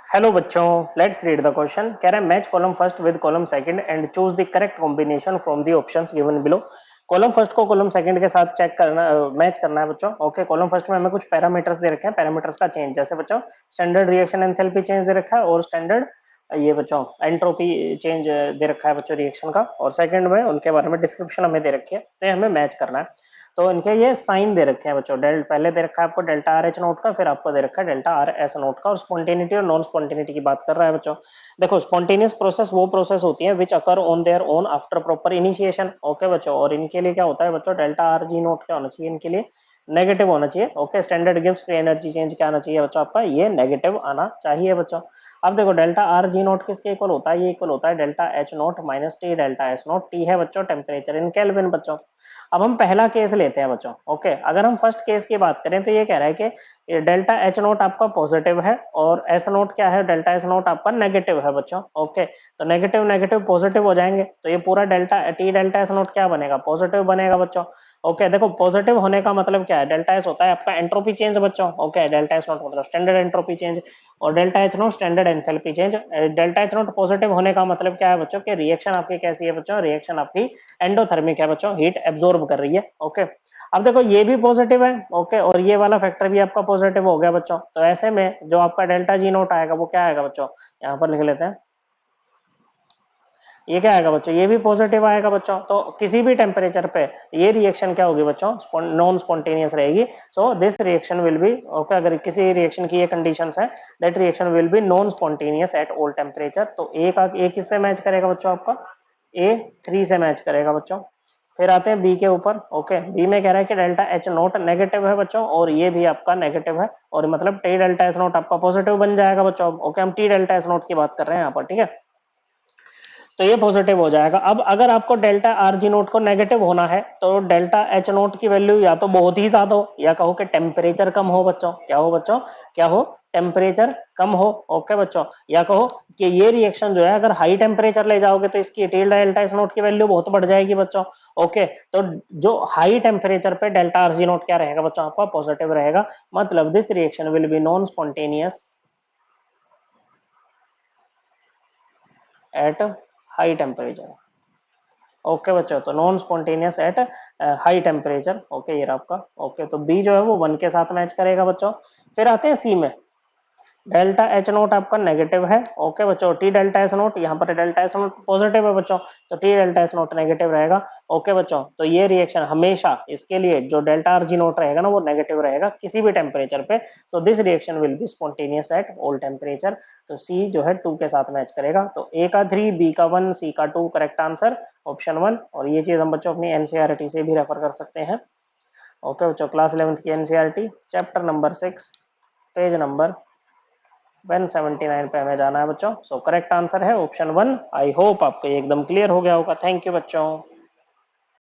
Hello बच्चों, let's read the question. कह रहा है match column first with column second and choose the correct combination from the options given below. Column first को column second के साथ check करना, match करना है बच्चों। ओके, कॉलम फर्स्ट में हमें कुछ पैरामीटर्स दे रखे हैं, पैरामीटर्स का चेंज, जैसे बच्चों स्टैंडर्ड रिएक्शन एंथैल्पी चेंज दे रखा है और स्टैंडर्ड ये बच्चों एंट्रोपी चेंज दे रखा है बच्चों रिएक्शन का, और सेकंड में उनके बारे में डिस्क्रिप्शन हमें दे रखी है, तो ये हमें मैच करना है। तो इनके ये साइन दे रखे हैं बच्चों, डेल पहले दे रखा है आपको डेल्टा आर एच नोट का, फिर आपको दे रखा है डेल्टा आर एस नोट का, और स्पॉन्टेनिटी और नॉन स्पॉन्टेनिटी की बात कर रहा है बच्चों। देखो, स्पॉन्टेनियस प्रोसेस वो प्रोसेस होती है which occur on their own after proper initiation. Okay बच्चों, और इनके लिए क्या होता है बच्चों, डेल्टा आर जी नोट क्या होना चाहिए, इनके लिए नेगेटिव होना चाहिए। Okay, standard gives free energy change क्या आना चाहिए बच्चों, आपका ये नेगेटिव आना चाहिए बच्चों। अब देखो, डेल्टा आर जी नोट किसके इक्वल होता है, ये इक्वल होता है delta H note minus T delta S note. T है बच्चों टेम्परेचर इन केल्विन बच्चों। अब हम पहला केस लेते हैं बच्चों। ओके, अगर हम फर्स्ट केस की बात करें तो ये कह रहा है कि डेल्टा एच नोट आपका पॉजिटिव है और एस नोट क्या है, डेल्टा एस नोट आपका नेगेटिव है बच्चों। ओके, तो नेगेटिव नेगेटिव पॉजिटिव हो जाएंगे, तो ये पूरा delta T delta S note क्या बनेगा, पॉजिटिव बनेगा बच्चों। ओके, देखो पॉजिटिव होने का मतलब क्या है, डेल्टा एस होता है आपका एंट्रोपी चेंज बच्चों। ओके, डेल्टा एस नोट मतलब स्टैंडर्ड एंट्रोपी चेंज, और delta H note standard enthalpy change. Delta H note positive होने का मतलब क्या है बच्चों, कि रिएक्शन आपकी कैसी है बच्चों, रिएक्शन आपकी एंडोथर्मिक है बच्चों, हीट एब्जॉर्ब कर रही है। ओके, अब देखो ये भी पॉजिटिव है। ओके, और ये वाला फैक्टर भी आपका पॉजिटिव हो गया बच्चों, तो ऐसे में जो आपका डेल्टा जी नोट आएगा वो क्या आएगा बच्चों, यहाँ पर लिख लेते हैं, ये क्या आएगा बच्चों, ये भी पॉजिटिव आएगा बच्चों। तो किसी भी टेम्परेचर पे ये रिएक्शन क्या होगी बच्चों, नॉन स्पॉन्टेनियस रहेगी। So this reaction will be okay, अगर किसी रिएक्शन की ये कंडीशंस है, that reaction will be non spontaneous at all temperature. तो ए का ए किससे मैच करेगा बच्चों, आपका ए 3 से मैच करेगा बच्चों। फिर आते हैं बी के ऊपर। ओके, बी में कह रहा है कि डेल्टा एच नोट नेगेटिव है बच्चों, और ये भी आपका नेगेटिव है, और मतलब टी डेल्टा एस नोट आपका पॉजिटिव बन जाएगा बच्चों। ओके, हम टी डेल्टा एस नोट की बात कर रहे हैं यहाँ पर, ठीक है, तो ये पॉजिटिव हो जाएगा। अब अगर आपको डेल्टा आर जी नोट को नेगेटिव होना है तो डेल्टा एच नोट की वैल्यू या तो बहुत ही ज्यादा हो, या कहो कि टेम्परेचर कम हो बच्चों। क्या हो बच्चों, क्या हो, टेम्परेचर कम हो। ओके बच्चों, या कहो कि ये रिएक्शन जो है अगर हाई टेम्परेचर ले जाओगे तो इसकी डेल्टा एच नोट की वैल्यू बहुत बढ़ जाएगी बच्चों। ओके, तो जो हाई टेम्परेचर पे डेल्टा आर जी नोट क्या रहेगा बच्चों, आपका पॉजिटिव रहेगा। मतलब this reaction will be non spontaneous at high temperature. Okay बच्चों, तो non spontaneous at high temperature. Okay, ये रहा आपका। ओके, तो बी जो है वो 1 के साथ मैच करेगा बच्चों। फिर आते हैं सी में, डेल्टा एच नोट आपका नेगेटिव है। ओके बच्चों, टी डेल्टा एस नोट, यहाँ पर डेल्टा एस नोट पॉजिटिव है बच्चों, तो T delta S note negative रहेगा। ओके बच्चों, तो ये रिएक्शन हमेशा इसके लिए जो डेल्टा आर जी नोट रहेगा ना वो नेगेटिव रहेगा किसी भी टेम्परेचर पे। So this reaction will be spontaneous at all temperature. तो सी जो है 2 के साथ मैच करेगा, तो ए का 3, बी का 1, सी का 2 करेक्ट आंसर ऑप्शन 1। और ये चीज हम बच्चों अपनी एनसीईआरटी से भी रेफर कर सकते हैं। ओके बच्चों, क्लास 11th की NCERT chapter number 6 page number 179 पे हमें जाना है बच्चों। सो करेक्ट आंसर है ऑप्शन 1। आई होप आपको ये एकदम क्लियर हो गया होगा। थैंक यू बच्चों।